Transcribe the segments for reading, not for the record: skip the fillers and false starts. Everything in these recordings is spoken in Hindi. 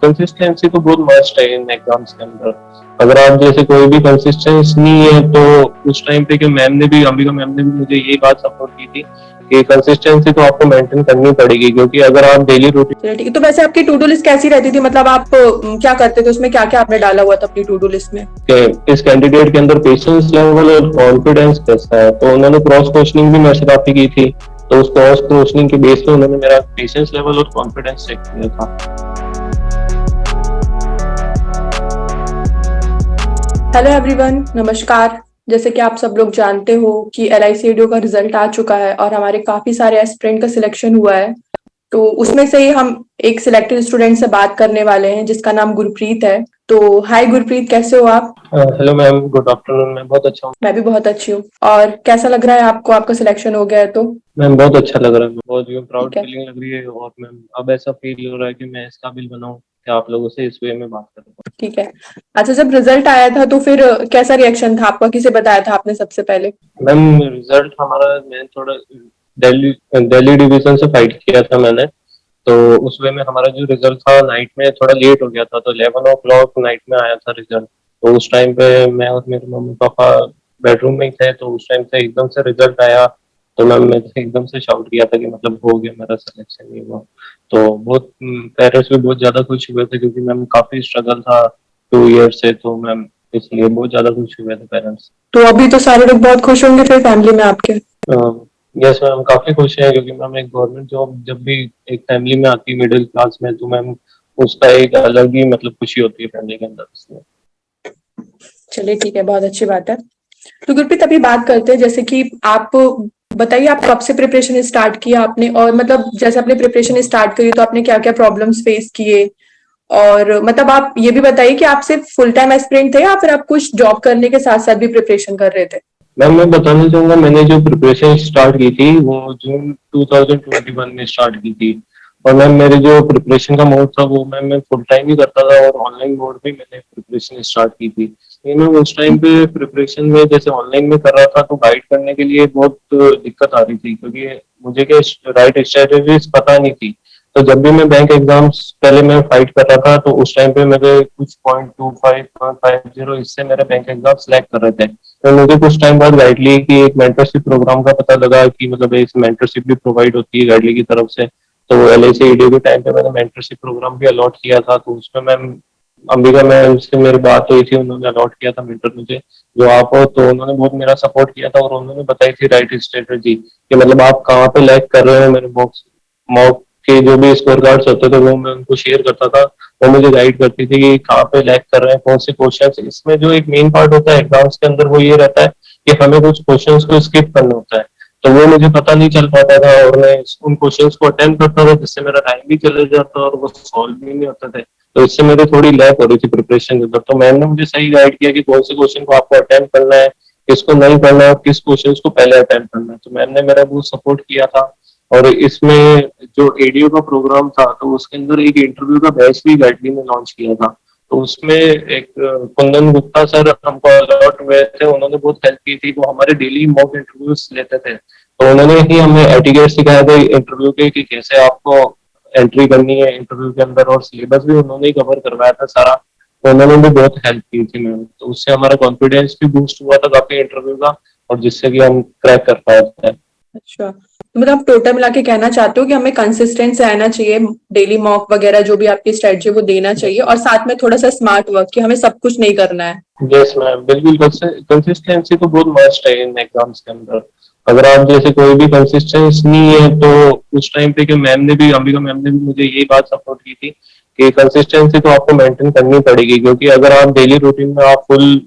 कंसिस्टेंसी तो बहुत मस्ट है इन एग्जाम्स के अंदर। अगर आप जैसे कोई भी कंसिस्टेंस नहीं है तो उस टाइम पे, कि मैम ने भी, अंबिका मैम ने भी मुझे यही बात सपोर्ट की थी कि कंसिस्टेंसी तो आपको मेंटेन करनी पड़ेगी, क्योंकि अगर आप डेली रूटीन। चलिए ठीक है। तो वैसे आपकी टू डू लिस्ट कैसी रहती थी, मतलब आप क्या करते थे उसमें, क्या क्या आपने डाला हुआ था अपनी टू डू लिस्ट में? इस कैंडिडेट के अंदर पेशेंस लेवल और कॉन्फिडेंस कैसा है, तो उन्होंने क्रॉस क्वेश्चनिंग भी मेरे से काफी की थी। तो उस क्रॉस क्वेश्चनिंग के बेस पे उन्होंने मेरा पेशेंस लेवल और कॉन्फिडेंस चेक किया था। हेलो एवरीवन, नमस्कार। जैसे कि आप सब लोग जानते हो कि LICADO का रिजल्ट आ चुका है और हमारे काफी सारे एस्पिरेंट का सिलेक्शन हुआ है। तो उसमें से ही हम एक सिलेक्टेड स्टूडेंट से बात करने वाले हैं जिसका नाम गुरप्रीत है। तो हाय गुरप्रीत, कैसे हो आप? Hello ma'am, good afternoon. मैं बहुत अच्छा हूँ। मैं भी बहुत अच्छी हूँ। और कैसा लग रहा है आपको, आपका सिलेक्शन हो गया है तो? मैम बहुत अच्छा लग रहा है, बहुत जो प्राउड ठीक है। फीलिंग लग रही है। और मैम अब ऐसा फील हो रहा है कि मैं इस काबिल बनाऊँ कि आप लोगों से इस वे में बात करूँ। ठीक है। अच्छा, जब रिजल्ट आया था तो फिर कैसा रिएक्शन था आपका, किसे बताया था आपने सबसे पहले? मैम रिजल्ट हमारा, मैं थोड़ा दिल्ली दिल्ली डिवीजन से फाइट किया था मैंने। तो उस वे में हमारा जो रिजल्ट था नाइट में थोड़ा लेट हो गया था, तो 11 o'clock नाइट में आया था रिजल्ट। तो उस टाइम पे मैं और मेरे मम्मी पापा बेडरूम में ही थे, तो उस टाइम से एकदम से रिजल्ट आया। तो मैम मैं एकदम से शाउट किया था कि मतलब हो गया मेरा सिलेक्शन, ये वो। तो बहुत पेरेंट्स भी बहुत ज्यादा खुश हुए थे, क्योंकि मैम काफी स्ट्रगल था 2 ईयर से, तो मैम इसलिए बहुत ज्यादा खुश हुए थे पेरेंट्स। तो अभी तो सारे लोग बहुत खुश होंगे फिर फैमिली में आपके। यस मैम, काफी खुश है, क्योंकि मैम एक गवर्नमेंट जॉब जब भी एक फैमिली में आती है मिडिल क्लास में, तो मैम उसका एक अलग ही मतलब खुशी होती है फैमिली के अंदर इसमें। चलिए ठीक है, बहुत अच्छी बात है। तो गुरप्रीत, अभी बात करते हैं जैसे कि आप बताइए, आप कब से प्रिपरेशन स्टार्ट किया आपने, और मतलब जैसे आपने प्रिपरेशन स्टार्ट करी तो आपने क्या क्या प्रॉब्लम्स फेस किए, और मतलब आप ये भी बताइए कि आप सिर्फ फुल टाइम एस्पिरेंट थे या फिर आप कुछ जॉब करने के साथ साथ भी प्रिपरेशन कर रहे थे? मैम मैं बताना चाहूंगा, मैंने जो प्रिपरेशन स्टार्ट की थी वो जून 2021 में स्टार्ट की थी। और मैम मेरे जो प्रिपरेशन का मोड था वो मैम मैं फुल टाइम ही करता था, और ऑनलाइन मोड भी मैंने प्रिपरेशन स्टार्ट की थी। लेकिन मैम उस टाइम पे प्रिपरेशन में जैसे ऑनलाइन में कर रहा था, तो गाइड करने के लिए बहुत दिक्कत आ रही थी, क्योंकि मुझे क्या राइट स्ट्रेटेजीज पता नहीं थी। तो जब भी मैं बैंक एग्जाम्स पहले मैं फाइट कर रहा था, तो उस टाइम पे मेरे कुछ 0.25 0.50 इससे मेरे बैंक एग्जाम सिलेक्ट कर रहे थे। तो मुझे कुछ टाइम बाद गाइडली की एक मेंटरशिप प्रोग्राम का पता लगा कि मतलब एक मेंटरशिप भी प्रोवाइड होती है गाइडली की तरफ से। तो LICADO के टाइम पे मैंने मेंटरशिप प्रोग्राम भी अलॉट किया था, तो उसमें मैम अंबिका मैम से मेरी बात हुई थी, उन्होंने अलॉट किया था मेंटर मुझे, जो आप हो। तो उन्होंने बहुत मेरा सपोर्ट किया था, और उन्होंने बताई थी राइट स्ट्रेटेजी कि मतलब आप कहाँ पे लैग कर रहे हो। मेरे मॉक्स मॉक के जो भी स्कोर कार्ड्स होते थे वो मैं उनको शेयर करता था। वो मुझे गाइड करती थी कि कहाँ पे लैग कर रहे हैं, कौन से क्वेश्चन। इसमें जो एक मेन पार्ट होता है एग्जाम्स के अंदर वो ये रहता है कि हमें कुछ क्वेश्चंस को स्किप करना होता है। तो वो मुझे पता नहीं चल पाता था, और मैं उन क्वेश्चंस को अटेम्प्ट करता था, जिससे मेरा टाइम भी चले जाता और वो सॉल्व भी नहीं होते थे। तो इससे मेरी थोड़ी लैक हो रही थी प्रिपरेशन के अंदर। तो मैम ने मुझे सही गाइड किया कि कौन से क्वेश्चन को आपको अटेम्प्ट करना है, किसको नहीं करना है, किस क्वेश्चन को पहले अटेम्प्ट करना है। तो मैम ने मेरा बहुत सपोर्ट किया था। और इसमें जो ADO का प्रोग्राम था, तो उसके अंदर एक इंटरव्यू का बैच भी गाइडली ने लॉन्च किया था। तो उसमें एक कुंदन गुप्ता सर हमको अलॉट हुए थे, उन्होंने बहुत हेल्प की थी। वो हमारे डेली मॉक इंटरव्यूज लेते थे, तो उन्होंने ही हमें एटिकेट सिखाया था इंटरव्यू के कि कैसे आपको एंट्री करनी है इंटरव्यू के अंदर, और सिलेबस भी उन्होंने ही कवर करवाया था सारा। तो उन्होंने भी बहुत हेल्प की थी मैम, तो उससे हमारा कॉन्फिडेंस भी बूस्ट हुआ था काफी इंटरव्यू का, और जिससे कि हम क्रैक कर पाए थे। अच्छा, तो मतलब आप टोटल मिला के कहना चाहते हो कि हमें कंसिस्टेंट रहना चाहिए, डेली मॉक वगैरह जो भी आपकी स्ट्रेटजी वो देना चाहिए, और साथ में थोड़ा सा स्मार्ट वर्क, कि हमें सब कुछ नहीं करना है। यस मैम, बिल्कुल। कंसिस्टेंसी तो बहुत मस्ट है इन एग्जाम्स के अंदर। अगर आप जैसे कोई भी कंसिस्टेंस नहीं है, तो उस टाइम पे, कि मैम ने भी, अंबिका मैम ने भी मुझे यही बात सपोर्ट की थी कि कंसिस्टेंसी तो आपको मेंटेन करनी पड़ेगी, क्योंकि अगर आप डेली रूटीन में आप फुल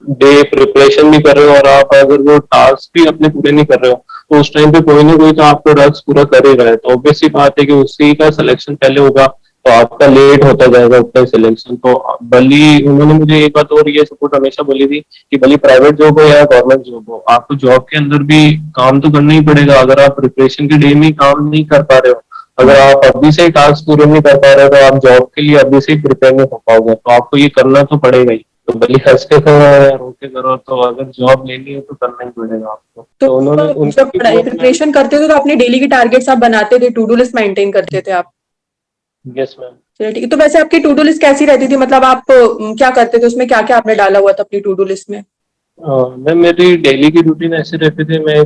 डे प्रिपरेशन भी कर रहे हो, और आप अगर वो टास्क भी अपने पूरे नहीं कर रहे हो, तो उस टाइम पे कोई ना कोई तो आपका टास्क पूरा कर ही रहा है। तो ऑब्वियस सी बात है कि उसी का सिलेक्शन पहले होगा, तो आपका लेट होता जाएगा उसका सिलेक्शन। तो भली उन्होंने मुझे एक बात और ये सपोर्ट हमेशा बोली थी कि भली प्राइवेट जॉब हो या गवर्नमेंट जॉब हो, आपको जॉब के अंदर भी काम तो करना ही पड़ेगा। अगर आप प्रिपरेशन के डे में काम नहीं कर पा रहे हो, अगर आप अभी से ही टास्क पूरे नहीं कर पा रहे हो, तो आप जॉब के लिए अभी से ही प्रिपेयर नहीं हो पाओगे। तो आपको ये करना तो पड़ेगा ही। तो भले हंस के करो या रो के करो, तो अगर जॉब लेनी है तो करना ही पड़ेगा आपको। तो तो उन्होंने जब उनकी पढ़ाई बहुत मैम। प्रिपरेशन करते थे तो अपने डेली के टारगेट्स आप बनाते थे, टू डू लिस्ट मेंटेन करते थे आप? Yes ma'am. चलिए ठीक है। तो वैसे आपकी टू डू लिस्ट कैसी रहती थी, मतलब आप क्या करते थे उसमें, क्या क्या आपने डाला हुआ था अपनी टू डू लिस्ट में? मैं मेरी डेली की रूटीन ऐसी रहती थी, मैं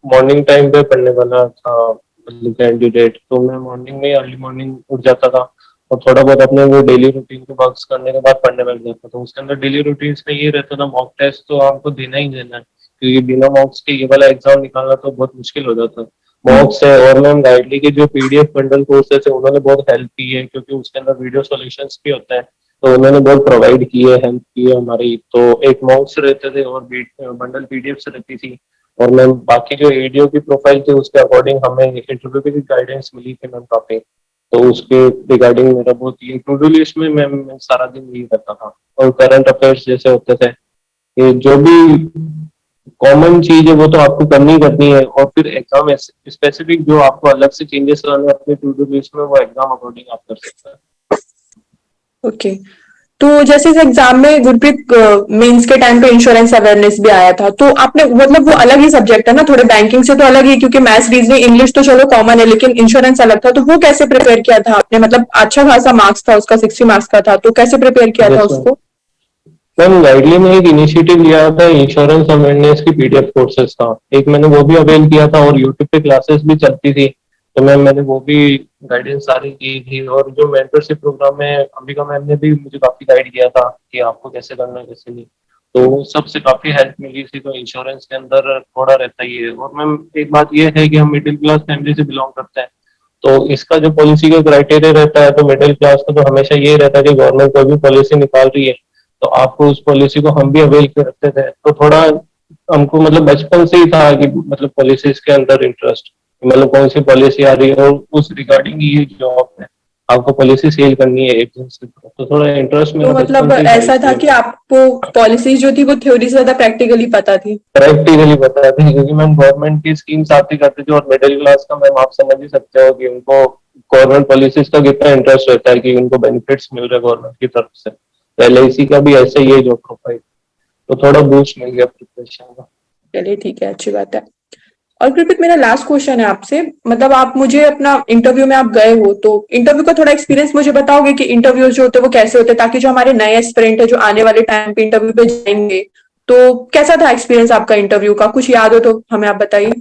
मॉर्निंग टाइम पे पढ़ने वाला था, मतलब कैंडिडेट, तो मैं मॉर्निंग में अर्ली मॉर्निंग उठ जाता था और थोड़ा बहुत अपने वो डेली रूटीन के वर्क्स करने के बाद पढ़ने बैठ जाता था। उसके अंदर डेली रूटीन्स में ये रहता था, मॉक टेस्ट तो आपको देना ही देना है, क्योंकि बिना मॉक्स के ये वाला एग्जाम निकालना तो बहुत मुश्किल हो जाता है। हम्म। मॉक्स है, और मैम गाइडली के जो पीडीएफ बंडल कोर्सेज है उन्होंने बहुत हेल्प की है, क्योंकि उसके अंदर वीडियो सॉल्यूशंस भी होते हैं, तो उन्होंने बहुत प्रोवाइड किए, हेल्प की है हमारी। तो एक मॉक्स रहते थे और बंडल पीडीएफ से रहती थी, और मैम बाकी जो एडीओ की प्रोफाइल थी उसके अकॉर्डिंग हमें इंटरव्यू की गाइडेंस मिली थी मैम काफी। तो उसके रिगार्डिंग मेरा बहुत ये टू डू लिस्ट में मैम मैं सारा दिन यही करता था। और करंट अफेयर्स जैसे होते थे, ये जो भी कॉमन चीज है वो तो आपको करनी है, और फिर एग्जाम स्पेसिफिक जो आपको अलग से चेंजेस करने अपने टू डू लिस्ट में, वो एग्जाम अकॉर्डिंग आप कर सकते हैं। ओके। तो जैसे इस एग्जाम में गुरप्रीत, मेंस के टाइम पे इंश्योरेंस अवेयरनेस भी आया था, तो आपने मतलब वो अलग ही सब्जेक्ट है ना, थोड़े बैंकिंग से तो अलग ही, क्योंकि मैथ्स रीजनिंग इंग्लिश तो चलो कॉमन है, लेकिन इंश्योरेंस अलग था, तो वो कैसे प्रिपेयर किया था आपने? मतलब अच्छा खासा मार्क्स था उसका, 60 मार्क्स का था, तो कैसे प्रिपेयर किया था यस मैम। उसको? मैम गाइडली में एक इनिशिएटिव लिया था इंश्योरेंस अवेयरनेस की पीडीएफ कोर्सेज का, एक मैंने वो भी अवेल किया था, और यूट्यूब पे क्लासेस भी चलती थी, तो मैम मैंने वो भी गाइडेंस सारी की थी। और जो मेंटरशिप प्रोग्राम में अंबिका मैम ने भी मुझे काफी गाइड किया था कि आपको कैसे करना है कैसे नहीं, तो सबसे काफी हेल्प मिली थी। तो इंश्योरेंस के अंदर थोड़ा रहता ही है। और मैम एक बात ये है कि हम मिडिल क्लास फैमिली से बिलोंग करते हैं, तो इसका जो पॉलिसी का क्राइटेरिया रहता है, तो मिडिल क्लास का तो हमेशा ये रहता है कि गवर्नमेंट कोई भी पॉलिसी निकाल रही है तो आपको उस पॉलिसी को हम भी अवेल करते थे। तो थोड़ा हमको मतलब बचपन से ही था कि मतलब पॉलिसीज के अंदर इंटरेस्ट, मतलब कौन सी पॉलिसी आ रही है और उस रिगार्डिंग ये जॉब है, आपको पॉलिसी सेल करनी है एजेंसी को, तो थोड़ा इंटरेस्ट तो मेरा बचपन मतलब से ही था ऐसा था इसलिए कि मैं आपको पॉलिसीज जो थी वो थ्योरी से ज्यादा प्रैक्टिकली पता थी? प्रैक्टिकली बताते हैं, क्योंकि मैम गवर्नमेंट की स्कीम्स आती करती थी, और मिडिल क्लास का मैम आप समझ ही सकते हो कि उनको गवर्नमेंट पॉलिसीज का कितना इंटरेस्ट रहता है कि उनको बेनिफिट्स मिल रहे हैं गवर्नमेंट की तरफ से। तो एलआईसी का भी ऐसे ही है जॉब प्रोफाइल, तो थोड़ा बूस्ट मिल गया प्रिपरेशन का। चलिए ठीक है, अच्छी बात है। और कृपित, मेरा लास्ट क्वेश्चन है आपसे, मतलब आप मुझे अपना इंटरव्यू में आप गए हो, तो इंटरव्यू का थोड़ा एक्सपीरियंस मुझे बताओगे कि इंटरव्यूज जो होते हैं वो कैसे होते हैं, ताकि जो हमारे नए एस्पिरेंट है जो आने वाले टाइम पे इंटरव्यू पे जाएंगे, तो कैसा था एक्सपीरियंस आपका इंटरव्यू का? कुछ याद हो तो हमें आप बताइए।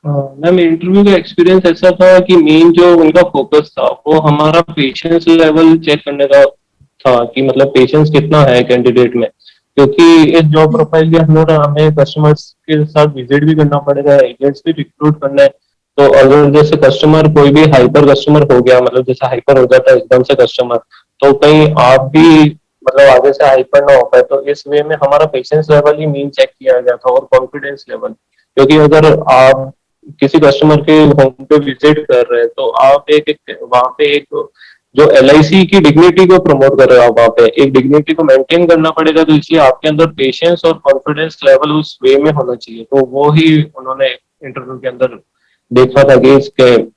मैम इंटरव्यू का एक्सपीरियंस ऐसा था कि मेन जो उनका फोकस था वो हमारा पेशेंस लेवल चेक करने का था, कि मतलब पेशेंस कितना है कैंडिडेट में, क्योंकि इस जॉब प्रोफाइल के अंदर हमें कस्टमर्स के साथ विजिट भी करना पड़ेगा, एजेंट्स भी रिक्रूट करना है। तो अगर जैसे कस्टमर कोई भी हाइपर कस्टमर हो गया, मतलब जैसे हाइपर हो जाता है एकदम से कस्टमर, तो कहीं आप भी मतलब आगे से हाइपर ना हो पाए, तो इस वे में हमारा पेशेंस लेवल ही मेन चेक किया गया था, और कॉन्फिडेंस लेवल, क्योंकि अगर आप किसी कस्टमर के होम पे विजिट कर रहे हैं तो आप एक वहां पे एक जो एलआईसी की डिग्निटी को प्रमोट कर रहे हो, आप वहां पे एक डिग्निटी को मेंटेन करना पड़ेगा, तो इसलिए आपके अंदर पेशेंस और कॉन्फिडेंस लेवल उस वे में होना चाहिए। तो वो ही उन्होंने इंटरव्यू के अंदर देखा था कि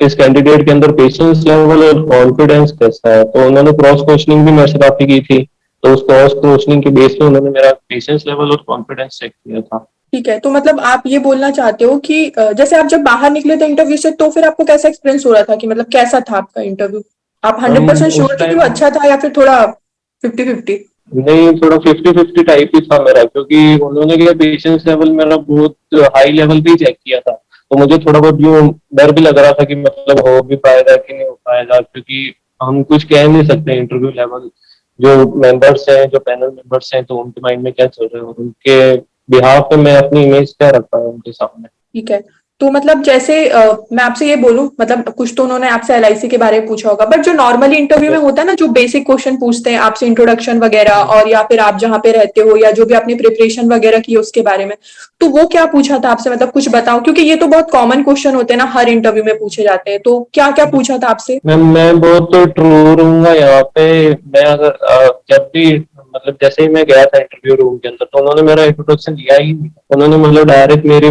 इस कैंडिडेट के अंदर पेशेंस लेवल और कॉन्फिडेंस कैसा है। तो उन्होंने क्रॉस क्वेश्चनिंग भी मेरे से काफी की थी, तो उस क्रॉस क्वेश्चनिंग के बेस पे उन्होंने मेरा पेशेंस लेवल और कॉन्फिडेंस चेक किया था। ठीक है, तो मतलब आप ये बोलना चाहते हो कि जैसे आप जब बाहर निकले थे इंटरव्यू से, तो फिर आपको कैसा एक्सपीरियंस हो रहा था, कि मतलब कैसा था आपका इंटरव्यू? आप हम 100% उस श्योर थे कि वो टाइम अच्छा था, या फिर थोड़ा 50-50? नहीं, थोड़ा 50-50 टाइप ही था मेरा, क्योंकि उन्होंने क्या पेशेंस लेवल मेरा बहुत हाई लेवल भी चेक किया था, तो मुझे थोड़ा बहुत यूं डर भी लग रहा था कि मतलब हो भी पाएगा कि नहीं हो पाएगा, क्योंकि हम कुछ कह नहीं सकते इंटरव्यू लेवल, जो मेंबर्स हैं जो पैनल मेंबर्स हैं तो उनके माइंड में क्या चल रहा है, और उनके बिहाफ पे मैं अपनी इमेज क्या रख पाया उनके सामने। ठीक है। तो मतलब जैसे मैं आपसे ये बोलूं, मतलब कुछ तो उन्होंने आपसे एलआईसी के बारे में पूछा होगा, बट जो नॉर्मली इंटरव्यू में यस। होता है ना, जो बेसिक क्वेश्चन पूछते हैं आपसे, इंट्रोडक्शन वगैरह, और या फिर आप जहाँ पे रहते हो, या जो भी आपने प्रिपरेशन वगैरह की है उसके बारे में, तो वो क्या पूछा था आपसे? मतलब कुछ बताओ, क्योंकि ये तो बहुत कॉमन क्वेश्चन होते हैं ना, हर इंटरव्यू में पूछे जाते हैं, तो क्या क्या पूछा था आपसे? मैं बहुत ट्रू रहूंगा यहाँ पे। मैं अगर जब भी मतलब जैसे ही मैं गया था इंटरव्यू रूम के अंदर, तो उन्होंने मेरा इंट्रोडक्शन लिया ही नहीं। उन्होंने मतलब डायरेक्ट मेरी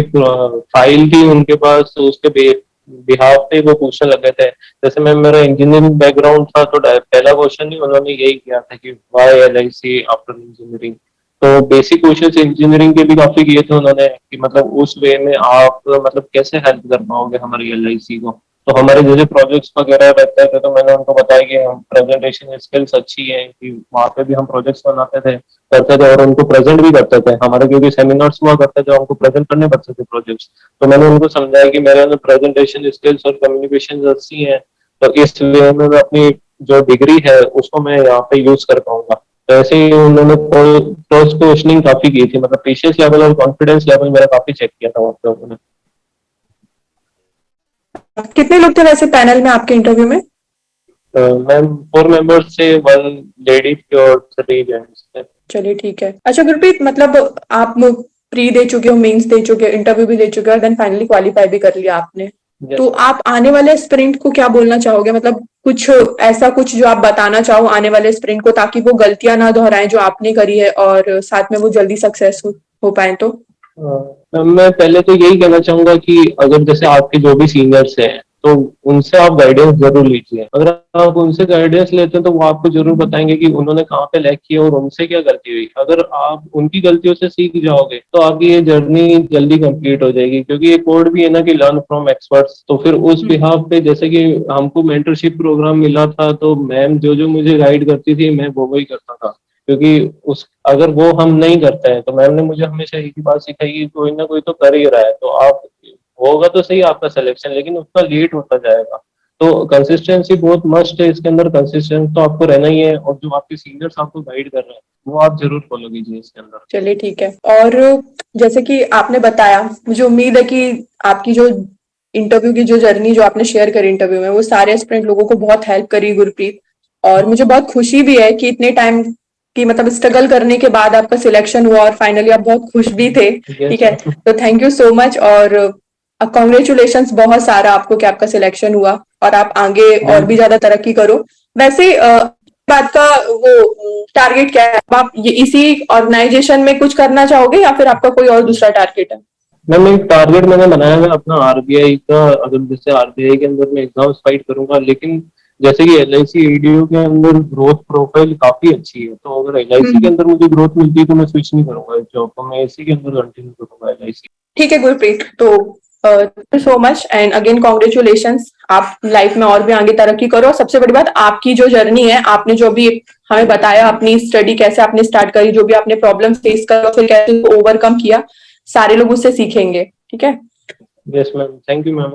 फाइल थी उनके पास, तो उसके बिहाफ पे वो पूछने लगे थे। जैसे मैं मेरा इंजीनियरिंग बैकग्राउंड था, तो पहला क्वेश्चन ही उन्होंने यही किया था कि वाई एलआईसी आफ्टर इंजीनियरिंग। तो बेसिक क्वेश्चन इंजीनियरिंग के भी काफी किए थे उन्होंने, कि मतलब उस वे में आप मतलब कैसे हेल्प कर पाओगे हमारी एलआईसी को। तो हमारे जैसे प्रोजेक्ट्स वगैरह रहते थे तो मैंने उनको बताया कि हम प्रेजेंटेशन स्किल्स अच्छी है, कि वहाँ पे भी हम प्रोजेक्ट्स बनाते थे, करते थे और उनको प्रेजेंट भी करते थे। हमारे क्योंकि सेमिनार्स हुआ करते थे, हमको प्रेजेंट करने पड़ते थे प्रोजेक्ट्स। तो मैंने उनको समझाया कि मेरे अंदर प्रेजेंटेशन स्किल्स और कम्युनिकेशन अच्छी है, तो इसलिए मैं अपनी जो डिग्री है उसको मैं यहाँ पे यूज कर पाऊंगा। तो ऐसे ही उन्होंने क्रॉस क्वेश्चनिंग काफी की थी, मतलब पेशेंस लेवल और कॉन्फिडेंस लेवल मेरा काफी चेक किया था वहाँ पे उन्होंने। कितने लोग थे वैसे पैनल में आपके इंटरव्यू में? मैम 4 मेंबर्स थे, 1 लेडी थी और 3 जेंट्स थे। चलिए ठीक है। अच्छा गुरप्रीत, मतलब आप प्री दे चुके हो, मेंस दे चुके हो, इंटरव्यू भी दे चुके हो और देन फाइनली क्वालिफाई भी कर लिया आपने। Yes, तो आप आने वाले स्प्रिंट को क्या बोलना चाहोगे? मतलब कुछ ऐसा कुछ जो आप बताना चाहो आने वाले स्प्रिंट को, ताकि वो गलतियां ना दोहराएं जो आपने करी है और साथ में वो जल्दी सक्सेस हो पाए तो। मैं पहले तो यही कहना चाहूंगा कि अगर जैसे आपके जो भी सीनियर्स हैं तो उनसे आप गाइडेंस जरूर लीजिए। अगर आप उनसे गाइडेंस लेते हैं तो वो आपको जरूर बताएंगे कि उन्होंने कहाँ पे लैग किया और उनसे क्या गलती हुई। अगर आप उनकी गलतियों से सीख जाओगे तो आपकी ये जर्नी जल्दी कंप्लीट हो जाएगी, क्योंकि ये कोड भी है ना कि लर्न फ्रॉम एक्सपर्ट्स। तो फिर उस बिहाफ पे जैसे कि हमको मेंटरशिप प्रोग्राम मिला था, तो मैम जो जो मुझे गाइड करती थी मैं वो वही करता था, क्योंकि उस अगर वो हम नहीं करते हैं तो मैम ने मुझे हमेशा एक ही बात सिखाई कि कोई ना कोई तो कर ही रहा है, तो आप होगा तो सही आपका सिलेक्शन, लेकिन उतना लेट होता जाएगा। तो कंसिस्टेंसी बहुत मस्ट है इसके अंदर, कंसिस्टेंट तो आपको रहना ही है, और जो आपके सीनियर्स आपको गाइड कर रहे हैं वो आप जरूर फॉलो कीजिए इसके अंदर। चलिए ठीक है। और जैसे कि आपने बताया, मुझे उम्मीद है कि आपकी जो इंटरव्यू की जो जर्नी जो आपने शेयर करी इंटरव्यू में, वो सारे एस्पिरेंट लोगों को बहुत हेल्प करी गुरप्रीत। और मुझे बहुत खुशी भी है कि इतने टाइम की मतलब स्ट्रगल करने के बाद आपका सिलेक्शन हुआ और फाइनली आप बहुत खुश भी थे। यस ठीक है, तो थैंक यू सो मच और कॉन्ग्रेचुलेशन बहुत सारा आपको कि आपका सिलेक्शन हुआ और आप आगे और भी मैम। ज्यादा तरक्की करो। वैसे बात का वो टारगेट क्या है? अब आप ये इसी ऑर्गेनाइजेशन में कुछ करना चाहोगे या फिर आपका कोई और दूसरा टारगेट है? मैम एक टारगेट मैंने बनाया है अपना आरबीआई का। अगर जैसे आरबीआई के अंदर मैं एग्जाम्स फाइट करूंगा, लेकिन जैसे कि एलआईसी एडीओ के अंदर ग्रोथ प्रोफाइल काफी अच्छी है, तो अगर एलआईसी के अंदर मुझे ग्रोथ मिलती है तो मैं स्विच नहीं करूंगा इस जॉब को, मैं इसी के अंदर कंटिन्यू करूंगा एलआईसी। ठीक है गुरप्रीत, तो thank you so much and again congratulation. आप लाइफ में और भी आगे तरक्की करो। सबसे बड़ी बात, आपकी जो जर्नी है, आपने जो भी हमें बताया अपनी स्टडी कैसे आपने स्टार्ट करी, जो भी आपने प्रॉब्लम फेस करा फिर कैसे ओवरकम किया, सारे लोग उससे सीखेंगे। ठीक है। Yes ma'am, thank you ma'am.